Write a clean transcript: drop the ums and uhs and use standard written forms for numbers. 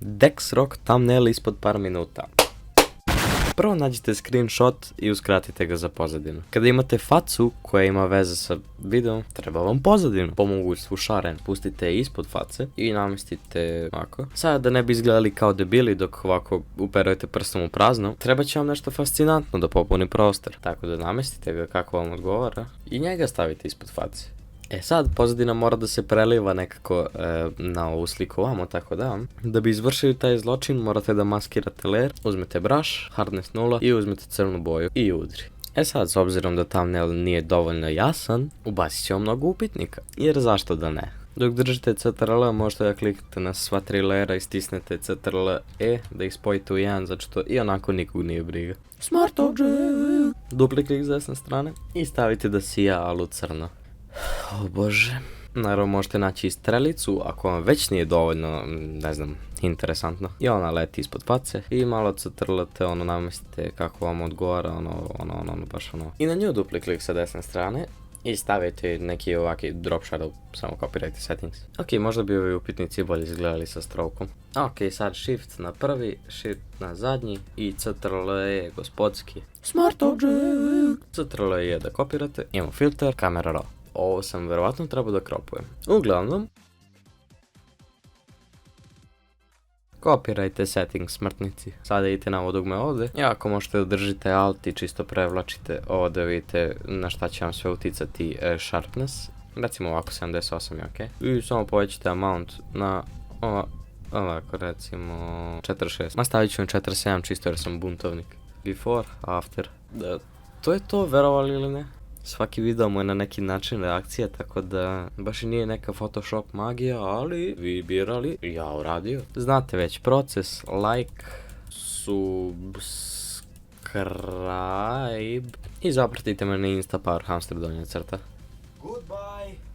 Dex Rock thumbnail ispod par minuta. Prvo nađite screenshot i uskratite ga za pozadinu. Kada imate facu koja ima veze sa videom, treba vam pozadinu. Po mogućstvu šaren, pustite je ispod face i namestite ovako. Sada da ne bi izgledali kao debili dok ovako uperujete prstom u prazno, treba će vam nešto fascinantno da popuni prostor. Tako da namestite ga kako vam odgovara i njega stavite ispod face. Sad, pozadina mora da se preliva nekako na ovu sliku ovamo, tako da bi izvršili taj zločin morate da maskirate layer, uzmete brush, hardness 0 i uzmete crnu boju i udri. Sad, s obzirom da thumbnail nije dovoljno jasan, ubacit će vam mnogo upitnika, jer zašto da ne? Dok držite CTRL možete da kliknete na sva 3 layera i stisnete CTRL E da ih spojite u jedan, zato što i onako nikog nije briga. Smart object! Dupli klik s desne strane i stavite da sija alu crno. O bože. Naravno možete naći i strelicu ako vam već nije dovoljno, ne znam, interesantno. I ona leti ispod face i malo CTRL-te, namestite kako vam odgovara, baš ono. I na nju dupli klik sa desne strane i stavite neki ovaki drop shadow, samo copyright settings. Možda bi ovi upitnici bolje izgledali sa strokom. Sad shift na prvi, shift na zadnji i CTRL je gospodski. Smart object! CTRL je da kopirate, imamo filter, camera raw. Ovo sam verovatno trebao da kropujem. Uglavnom, kopirajte settings smrtnici. Sada idete na ovo dugme ovde. I ako možete da držite alt i čisto prevlačite ovo da vidite na šta će vam sve uticati sharpness. Recimo ovako 78 je ok. I samo povećate amount na ovako recimo 46. Ma stavit ću na 47 čisto jer sam buntovnik. Before, after. To je to, verovali ili ne? Svaki video mu je na neki način reakcija, tako da baš i nije neka Photoshop magija, ali vi birali, ja uradio. Znate već proces, like, subscribe i zapratite me na Insta Power Hamster donja crta. Goodbye!